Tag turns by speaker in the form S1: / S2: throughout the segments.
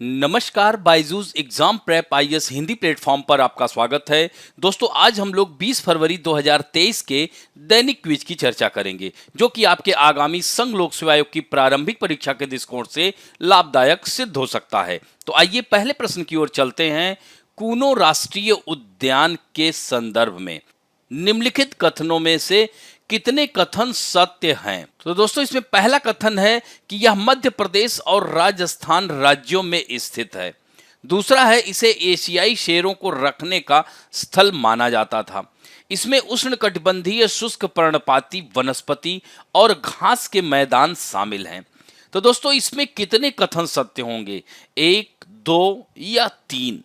S1: नमस्कार, Byju's exam prep IAS Hindi platform पर आपका स्वागत है। दोस्तों, आज हम लोग 20 फरवरी 2023 के दैनिक क्विज की चर्चा करेंगे, जो कि आपके आगामी संघ लोक सेवा आयोग की प्रारंभिक परीक्षा के दृष्टिकोण से लाभदायक सिद्ध हो सकता है। तो आइए पहले प्रश्न की ओर चलते हैं। कूनो राष्ट्रीय उद्यान के संदर्भ में निम्नलिखित कथनों में से कितने कथन सत्य हैं? तो दोस्तों, इसमें पहला कथन है कि यह मध्य प्रदेश और राजस्थान राज्यों में स्थित है। दूसरा है, इसे एशियाई शेरों को रखने का स्थल माना जाता था। इसमें उष्णकटिबंधीय शुष्क पर्णपाती वनस्पति और घास के मैदान शामिल हैं। तो दोस्तों, इसमें कितने कथन सत्य होंगे? 1, 2 या 3?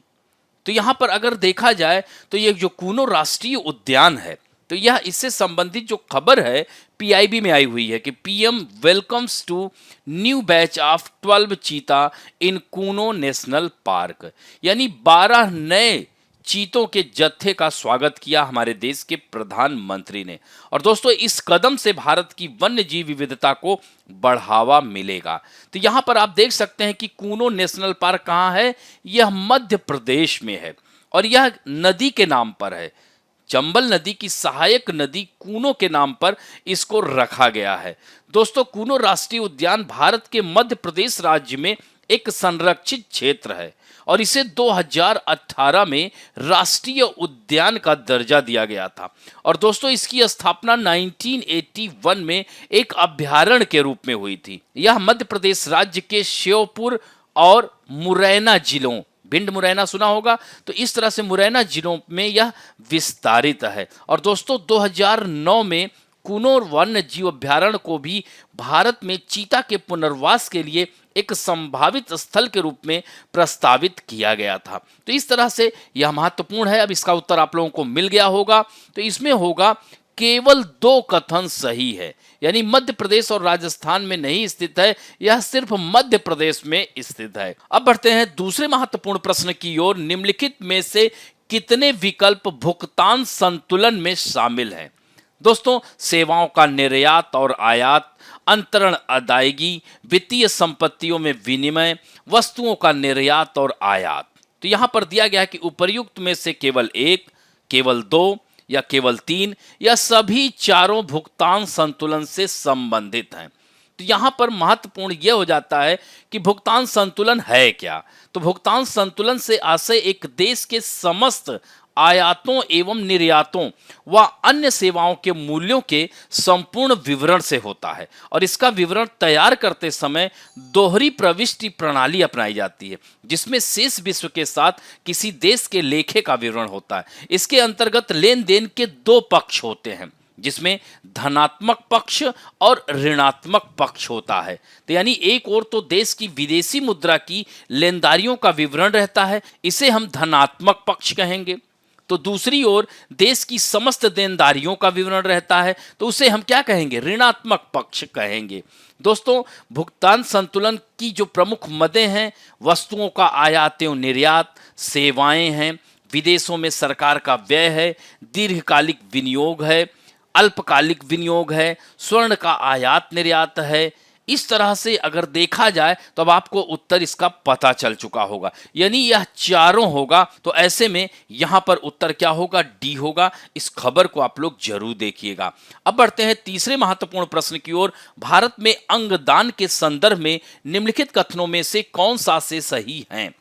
S1: तो यहां पर अगर देखा जाए तो ये जो कूनो राष्ट्रीय उद्यान है, तो यह इससे संबंधित जो खबर है पीआईबी में आई हुई है कि PM welcomes to new batch of 12 cheetah in Kuno national park, यानी 12 नए चीतों के जत्थे का स्वागत किया हमारे देश के प्रधानमंत्री ने। और दोस्तों, इस कदम से भारत की वन्य जीव विविधता को बढ़ावा मिलेगा। तो यहाँ पर आप देख सकते हैं कि कूनो नेशनल पार्क कहाँ है? यह मध्य प्रदेश में है और यह नदी के नाम पर है। चंबल नदी की सहायक नदी कूनो के नाम पर इसको रखा गया है। दोस्तों, कूनो राष्ट्रीय उद्यान भारत के मध्य प्रदेश राज्य में एक संरक्षित क्षेत्र है और इसे 2018 में राष्ट्रीय उद्यान का दर्जा दिया गया था। और दोस्तों, इसकी स्थापना 1981 में एक अभयारण्य के रूप में हुई थी। यह मध्य प्रदेश राज्य के श्योपुर और मुरैना जिलों, भिंड मुरैना सुना होगा, तो इस तरह से मुरैना जिलों में यह विस्तारित है। और दोस्तों, 2009 में कूनो वन्य जीव अभयारण्य को भी भारत में चीता के पुनर्वास के लिए एक संभावित स्थल के रूप में प्रस्तावित किया गया था। तो इस तरह से यह महत्वपूर्ण है। अब इसका उत्तर आप लोगों को मिल गया होगा। तो इसमें होगा केवल 2 कथन सही है, यानी मध्य प्रदेश और राजस्थान में नहीं स्थित है, यह सिर्फ मध्य प्रदेश में स्थित है। अब बढ़ते हैं दूसरे महत्वपूर्ण प्रश्न की ओर। निम्नलिखित में से कितने विकल्प भुगतान संतुलन में शामिल हैं? दोस्तों, सेवाओं का निर्यात और आयात, अंतरण अदायगी, वित्तीय संपत्तियों में विनिमय, वस्तुओं का निर्यात और आयात। तो यहां पर दिया गया है कि उपर्युक्त में से केवल 1, केवल 2 या केवल 3 या सभी चारों भुगतान संतुलन से संबंधित हैं। तो यहां पर महत्वपूर्ण यह हो जाता है कि भुगतान संतुलन है क्या? तो भुगतान संतुलन से आशय एक देश के समस्त आयातों एवं निर्यातों व अन्य सेवाओं के मूल्यों के संपूर्ण विवरण से होता है और इसका विवरण तैयार करते समय दोहरी प्रविष्टि प्रणाली अपनाई जाती है, जिसमें शेष विश्व के साथ किसी देश के लेखे का विवरण होता है। इसके अंतर्गत लेन देन के 2 पक्ष होते हैं, जिसमें धनात्मक पक्ष और ऋणात्मक पक्ष होता है। तो यानी एक ओर तो देश की विदेशी मुद्रा की लेनदारियों का विवरण रहता है, इसे हम धनात्मक पक्ष कहेंगे। तो दूसरी ओर देश की समस्त देनदारियों का विवरण रहता है, तो उसे हम क्या कहेंगे? ऋणात्मक पक्ष कहेंगे। दोस्तों, भुगतान संतुलन की जो प्रमुख मदें हैं, वस्तुओं का आयात एवं निर्यात, सेवाएं हैं, विदेशों में सरकार का व्यय है, दीर्घकालिक विनियोग है, अल्पकालिक विनियोग है, स्वर्ण का आयात निर्यात है। इस तरह से अगर देखा जाए तो अब आपको उत्तर इसका पता चल चुका होगा, यानी यह चारों होगा। तो ऐसे में यहां पर उत्तर क्या होगा? डी होगा। इस खबर को आप लोग जरूर देखिएगा। अब बढ़ते हैं तीसरे महत्वपूर्ण प्रश्न की ओर। भारत में अंगदान के संदर्भ में निम्नलिखित कथनों में से कौन सा से सही है?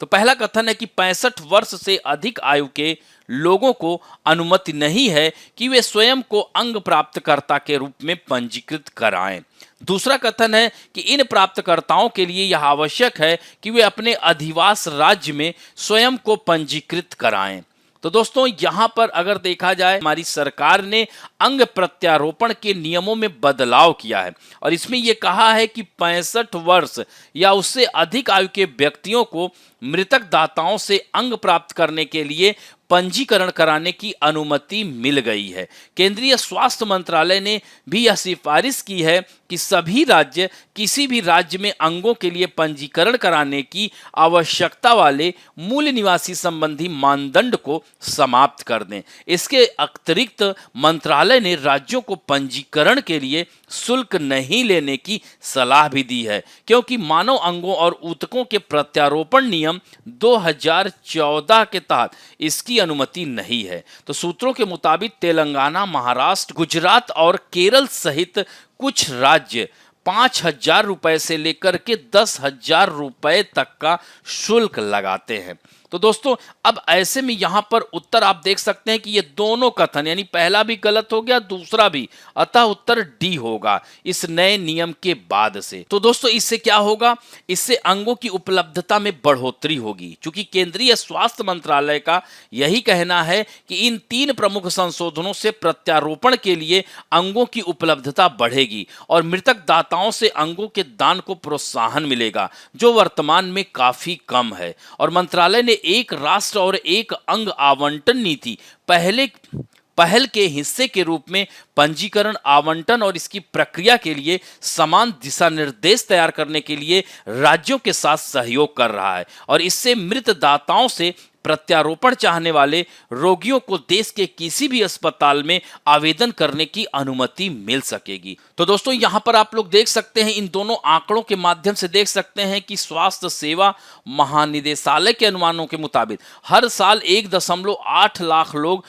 S1: तो पहला कथन है कि 65 वर्ष से अधिक आयु के लोगों को अनुमति नहीं है कि वे स्वयं को अंग प्राप्तकर्ता के रूप में पंजीकृत कराएं। दूसरा कथन है कि इन प्राप्तकर्ताओं के लिए यह आवश्यक है कि वे अपने अधिवास राज्य में स्वयं को पंजीकृत कराएं। तो दोस्तों, यहां पर अगर देखा जाए, हमारी सरकार ने अंग प्रत्यारोपण के नियमों में बदलाव किया है और इसमें यह कहा है कि 65 वर्ष या उससे अधिक आयु के व्यक्तियों को मृतक दाताओं से अंग प्राप्त करने के लिए पंजीकरण कराने की अनुमति मिल गई है। केंद्रीय स्वास्थ्य मंत्रालय ने भी यह सिफारिश की है कि सभी राज्य किसी भी राज्य में अंगों के लिए पंजीकरण कराने की आवश्यकता वाले मूल निवासी संबंधी मानदंड को समाप्त कर दें। इसके अतिरिक्त मंत्रालय ने राज्यों को पंजीकरण के लिए शुल्क नहीं लेने की सलाह भी दी है, क्योंकि मानव अंगों और ऊतकों के प्रत्यारोपण नियम 2014 के तहत इसकी अनुमति नहीं है। तो सूत्रों के मुताबिक तेलंगाना, महाराष्ट्र, गुजरात और केरल सहित कुछ राज्य 5,000 रुपए से लेकर के 10,000 रुपए तक का शुल्क लगाते हैं। तो दोस्तों, अब ऐसे में यहां पर उत्तर आप देख सकते हैं कि ये दोनों कथन, यानी पहला भी गलत हो गया, दूसरा भी, अतः उत्तर डी होगा इस नए नियम के बाद से। तो दोस्तों, इससे क्या होगा? इससे अंगों की उपलब्धता में बढ़ोतरी होगी, क्योंकि केंद्रीय स्वास्थ्य मंत्रालय का यही कहना है कि इन 3 प्रमुख संशोधनों से प्रत्यारोपण के लिए अंगों की उपलब्धता बढ़ेगी और मृतक दाताओं से अंगों के दान को प्रोत्साहन मिलेगा, जो वर्तमान में काफी कम है। और मंत्रालय ने एक राष्ट्र और एक अंग आवंटन नीति पहल के हिस्से के रूप में पंजीकरण, आवंटन और इसकी प्रक्रिया के लिए समान दिशा निर्देश तैयार करने के लिए राज्यों के साथ सहयोग कर रहा है, और इससे मृत दाताओं से प्रत्यारोपण चाहने वाले रोगियों को देश के किसी भी अस्पताल में आवेदन करने की अनुमति मिल सकेगी। तो दोस्तों, यहां पर आप लोग देख सकते हैं, इन दोनों आंकड़ों के माध्यम से देख सकते हैं कि स्वास्थ्य सेवा महानिदेशालय के अनुमानों के मुताबिक हर साल 1.8 लाख लोग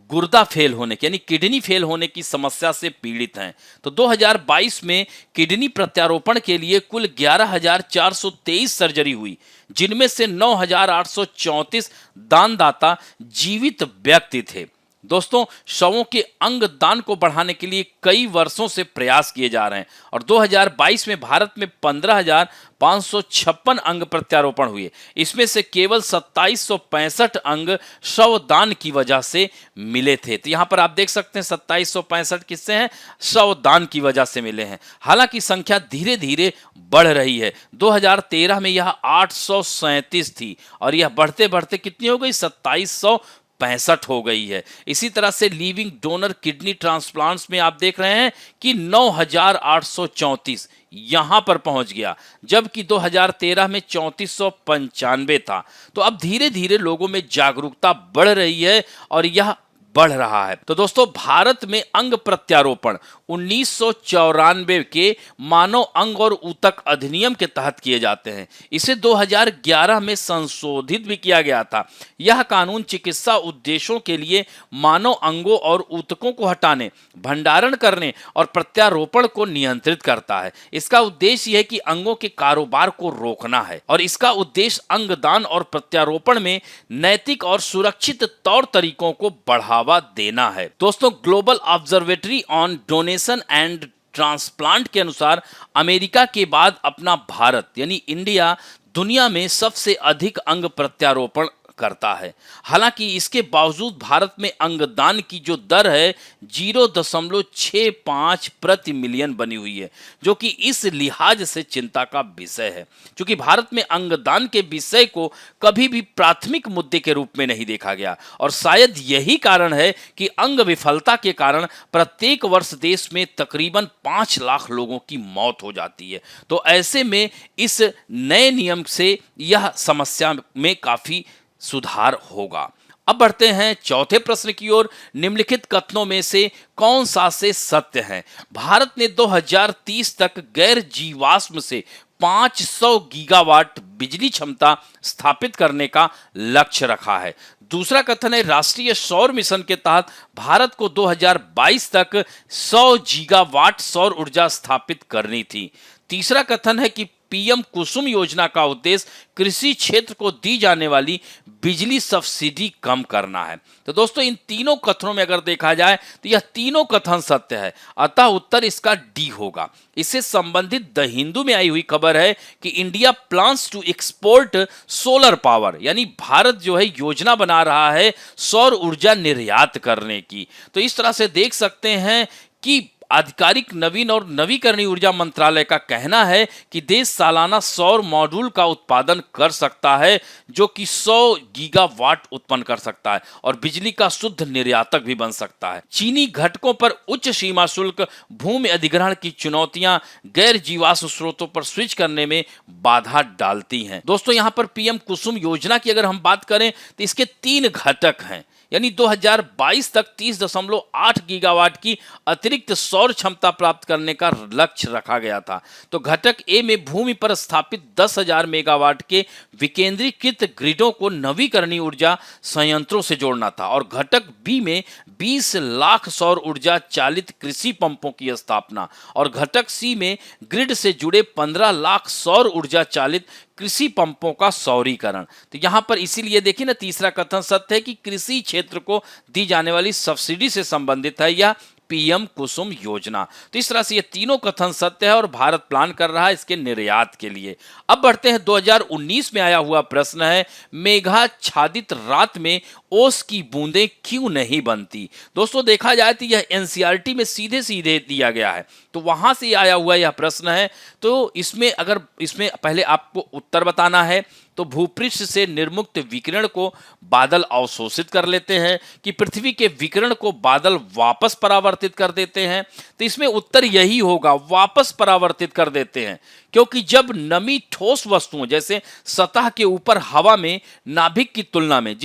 S1: गुर्दा फेल होने यानी किडनी फेल होने की समस्या से पीड़ित हैं। तो 2022 में किडनी प्रत्यारोपण के लिए कुल 11,423 सर्जरी हुई, जिनमें से 9,834 दानदाता जीवित व्यक्ति थे। दोस्तों, शवों के अंग दान को बढ़ाने के लिए कई वर्षों से प्रयास किए जा रहे हैं, और 2022 में भारत में 15,556 अंग प्रत्यारोपण हुए। इसमें से केवल 2,765 अंग शवदान की वजह से मिले थे। तो यहाँ पर आप देख सकते हैं 2,765 किससे हैं? शवदान की वजह से मिले हैं। हालांकि संख्या धीरे धीरे बढ़ रही है। 2013 में यह 837 थी और यह बढ़ते बढ़ते कितनी हो गई? 2,765 हो गई है। इसी तरह से लिविंग डोनर किडनी ट्रांसप्लांट्स में आप देख रहे हैं कि 9,834 यहां पर पहुंच गया, जबकि 2013 में 3,495 था। तो अब धीरे धीरे लोगों में जागरूकता बढ़ रही है और यह बढ़ रहा है। तो दोस्तों, भारत में अंग प्रत्यारोपण 1994 के मानव अंग और ऊतक अधिनियम के तहत किए जाते हैं। इसे 2011 में संशोधित भी किया गया था। यह कानून चिकित्सा उद्देश्यों के लिए मानव अंगों और ऊतकों को हटाने, भंडारण करने और प्रत्यारोपण को नियंत्रित करता है। इसका उद्देश्य यह है कि अंगों के कारोबार को रोकना है, और इसका उद्देश्य अंगदान और प्रत्यारोपण में नैतिक और सुरक्षित तौर तरीकों को बढ़ावा देना है। दोस्तों, global observatory on donation and transplant के अनुसार अमेरिका के बाद अपना भारत यानी इंडिया दुनिया में सबसे अधिक अंग प्रत्यारोपण करता है। हालांकि इसके बावजूद भारत में अंगदान की जो दर है 0.65 प्रति मिलियन बनी हुई है, जो कि इस लिहाज से चिंता का विषय है, क्योंकि भारत में अंगदान के विषय को कभी भी प्राथमिक मुद्दे के रूप में नहीं देखा गया, और शायद यही कारण है कि अंग विफलता के कारण प्रत्येक वर्ष देश में तकरीबन 5 लाख लोगों की मौत हो जाती है। तो ऐसे में इस नए नियम से यह समस्या में काफी सुधार होगा। अब बढ़ते हैं चौथे प्रश्न की ओर। निम्नलिखित कथनों में से कौन सा से सत्य है? भारत ने 2030 तक गैर जीवाश्म से 500 गीगावाट बिजली क्षमता स्थापित करने का लक्ष्य रखा है। दूसरा कथन है, राष्ट्रीय सौर मिशन के तहत भारत को 2022 तक 100 गीगावाट सौर ऊर्जा स्थापित करनी थी। तीसरा कथन है कि पीएम कुसुम योजना का उद्देश्य कृषि क्षेत्र को दी जाने वाली बिजली सब्सिडी कम करना है। तो दोस्तों, इन तीनों कथनों में अगर देखा जाए तो यह तीनों कथन सत्य है, अतः उत्तर इसका डी होगा। इससे संबंधित द हिंदू में आई हुई खबर है कि India plans to export solar power, यानी भारत जो है योजना बना रहा है सौर ऊर्जा निर्यात करने की। तो इस तरह से देख सकते हैं कि आधिकारिक नवीन और नवीकरणीय ऊर्जा मंत्रालय का कहना है कि देश सालाना सौर मॉड्यूल का उत्पादन कर सकता है जो कि 100 गीगावाट उत्पन्न कर सकता है और बिजली का शुद्ध निर्यातक भी बन सकता है। चीनी घटकों पर उच्च सीमा शुल्क, भूमि अधिग्रहण की चुनौतियां गैर जीवाश्म स्रोतों पर स्विच करने में बाधा डालती हैं। दोस्तों, यहां पर पीएम कुसुम योजना की अगर हम बात करें तो इसके 3 घटक हैं, यानी 2022 तक 30.8 गीगावाट की अतिरिक्त सौर क्षमता प्राप्त करने का लक्ष्य रखा गया था। तो घटक ए में भूमि पर स्थापित 10,000 मेगावाट के विकेंद्रीकृत ग्रिडों को नवीकरणीय ऊर्जा संयंत्रों से जोड़ना था और घटक बी में 20 लाख सौर ऊर्जा चालित कृषि पंपों की स्थापना और घटक सी में ग्रिड से जुड़े 15 लाख सौर ऊर्जा चालित कृषि पंपों का सौरीकरण। तो यहां पर इसीलिए देखिए ना, तीसरा कथन सत्य है कि कृषि क्षेत्र को दी जाने वाली सब्सिडी से संबंधित है यह पीएम कुसुम योजना। तो इस तरह से ये तीनों कथन सत्य है और भारत प्लान कर रहा है इसके निर्यात के लिए। अब बढ़ते हैं 2019 में आया हुआ प्रश्न है, मेघाच्छादित रात में ओस की बूंदें क्यों नहीं बनती। दोस्तों, देखा जाए तो यह एनसीईआरटी में सीधे सीधे दिया गया है, तो वहां से आया हुआ यह प्रश्न है। तो इसमें पहले आपको उत्तर बताना है। तो भूपृष्ठ से निर्मुक्त विकिरण को बादल अवशोषित कर लेते हैं कि पृथ्वी के विकिरण को बादल वापस परावर्तित कर देते हैं। तो इसमें उत्तर यही होगा, वापस परावर्तित कर देते हैं, क्योंकि जब नमी ठोस वस्तुओं जैसे सतह के ऊपर हवा में नाभिक की तुलना में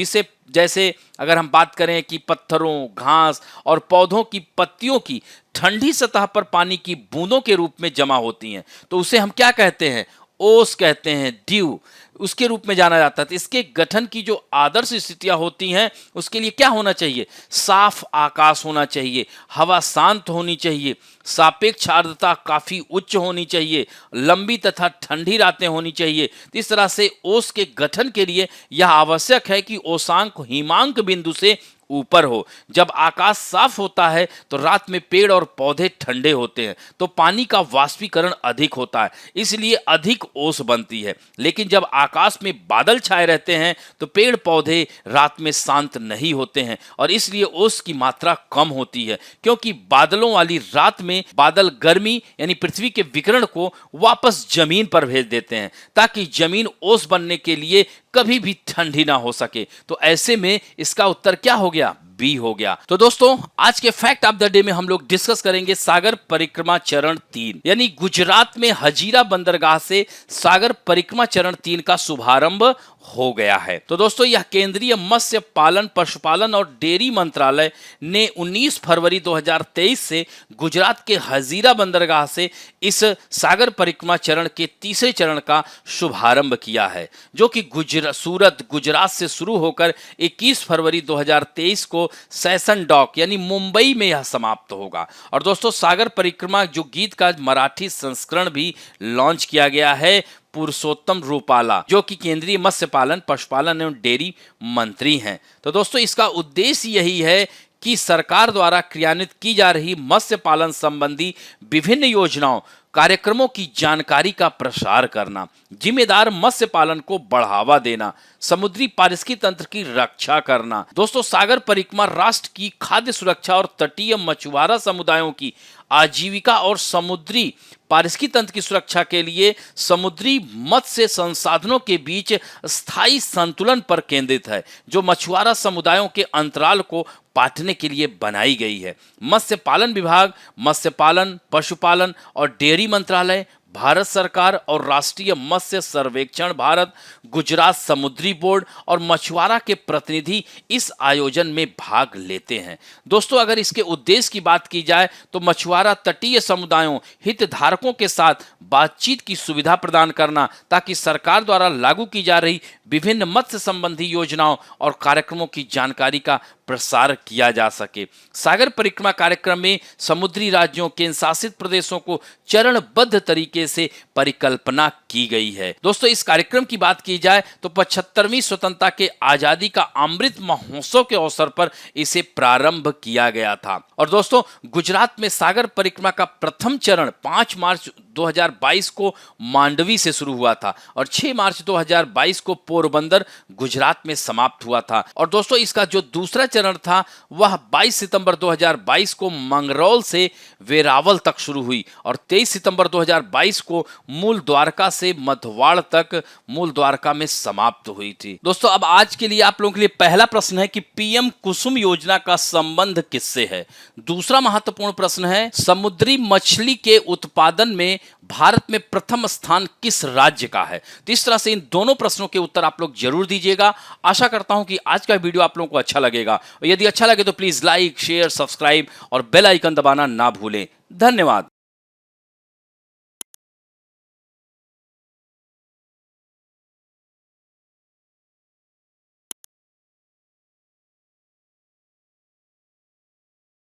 S1: जैसे अगर हम बात करें कि पत्थरों, घास और पौधों की पत्तियों की ठंडी सतह पर पानी की बूंदों के रूप में जमा होती हैं, तो उसे हम क्या कहते हैं, ओस कहते हैं, ड्यू उसके रूप में जाना जाता है। तो इसके गठन की जो आदर्श स्थितियां होती हैं उसके लिए क्या होना चाहिए, साफ आकाश होना चाहिए, हवा शांत होनी चाहिए, सापेक्ष आर्द्रता काफी उच्च होनी चाहिए, लंबी तथा ठंडी रातें होनी चाहिए। तो इस तरह से ओस के गठन के लिए यह आवश्यक है कि ओसांक हिमांक बिंदु से ऊपर हो। जब आकाश साफ होता है तो रात में पेड़ और पौधे ठंडे होते हैं, तो पानी का वाष्पीकरण अधिक होता है, इसलिए अधिक ओस बनती है। लेकिन जब आकाश में बादल छाए रहते हैं तो पेड़ पौधे रात में शांत नहीं होते हैं और इसलिए ओस की मात्रा कम होती है, क्योंकि बादलों वाली रात में बादल गर्मी यानी पृथ्वी के विकिरण को वापस जमीन पर भेज देते हैं ताकि जमीन ओस बनने के लिए कभी भी ठंडी ना हो सके। तो ऐसे में इसका उत्तर क्या हो गया, बी हो गया। तो दोस्तों, आज के फैक्ट ऑफ द डे में हम लोग डिस्कस करेंगे सागर परिक्रमा चरण 3, यानी गुजरात में हजीरा बंदरगाह से सागर परिक्रमा चरण 3 का शुभारंभ हो गया है। तो दोस्तों, यह केंद्रीय मत्स्य पालन, पशुपालन और डेयरी मंत्रालय ने 19 फरवरी 2023 से गुजरात के हजीरा बंदरगाह से इस सागर परिक्रमा चरण के तीसरे चरण का शुभारंभ किया है, जो कि सूरत गुजरात से शुरू होकर 21 फरवरी 2023 को सेशन डॉक यानी मुंबई में यह समाप्त होगा। और दोस्तों, सागर परिक्रमा जो गीत का मराठी संस्करण भी लॉन्च किया गया है पुरुषोत्तम रूपाला, जो कि केंद्रीय मत्स्य पालन, पशुपालन एवं डेयरी मंत्री हैं। तो दोस्तों, इसका उद्देश्य यही है कि सरकार द्वारा क्रियान्वित की जा रही मत्स्य पालन संबंधी विभिन्न योजनाओं, कार्यक्रमों की जानकारी का प्रसार करना, जिम्मेदार मत्स्य पालन को बढ़ावा देना, समुद्री पारिस्थितिकी तंत्र की रक्षा करना। दोस्तों, सागर परिक्रमा राष्ट्र की खाद्य सुरक्षा और तटीय मछुआरा समुदायों की आजीविका और समुद्री पारिस्थितिकी तंत्र की सुरक्षा के लिए समुद्री मत्स्य संसाधनों के बीच स्थायी संतुलन पर केंद्रित है, जो मछुआरा समुदायों के अंतराल को पाटने के लिए बनाई गई है। मत्स्य पालन विभाग, मत्स्य पालन, पशुपालन और डेयरी मंत्रालय, भारत सरकार और राष्ट्रीय मत्स्य सर्वेक्षण भारत, गुजरात समुद्री बोर्ड और मछुआरा के प्रतिनिधि इस आयोजन में भाग लेते हैं। दोस्तों, अगर इसके उद्देश्य की बात की जाए तो मछुआरा तटीय समुदायों, हितधारकों के साथ बातचीत की सुविधा प्रदान करना, ताकि सरकार द्वारा लागू की जा रही विभिन्न मत्स्य संबंधी योजनाओं और कार्यक्रमों की जानकारी का प्रसार किया जा सके। सागर परिक्रमा कार्यक्रम में समुद्री राज्यों, केंद्र शासित प्रदेशों को चरणबद्ध तरीके से परिकल्पना की गई है। दोस्तों, इस कार्यक्रम की बात की जाए तो 75वीं स्वतंत्रता के आजादी का अमृत महोत्सव के अवसर पर इसे प्रारंभ किया गया था। और दोस्तों, गुजरात में सागर परिक्रमा का प्रथम चरण 5 मार्च 2022 को मांडवी से शुरू हुआ था और 6 मार्च 2022 को पोरबंदर गुजरात में समाप्त हुआ था। और दोस्तों, इसका जो दूसरा चरण था वह 22 सितंबर 2022 को मंगरौल से वेरावल तक शुरू हुई और 23 सितंबर 2022 को मूल द्वारका से मधवाड़ तक मूल द्वारका में समाप्त हुई थी। दोस्तों, अब आज के लिए आप लोगों के लिए पहला प्रश्न है कि पीएम कुसुम योजना का संबंध किससे है। दूसरा महत्वपूर्ण प्रश्न है, समुद्री मछली के उत्पादन में भारत में प्रथम स्थान किस राज्य का है। तो इस तरह से इन दोनों प्रश्नों के उत्तर आप लोग जरूर दीजिएगा। आशा करता हूं कि आज का वीडियो आप लोगों को अच्छा लगेगा और यदि अच्छा लगे तो प्लीज लाइक, शेयर, सब्सक्राइब और बेल आइकन दबाना ना भूलें। धन्यवाद।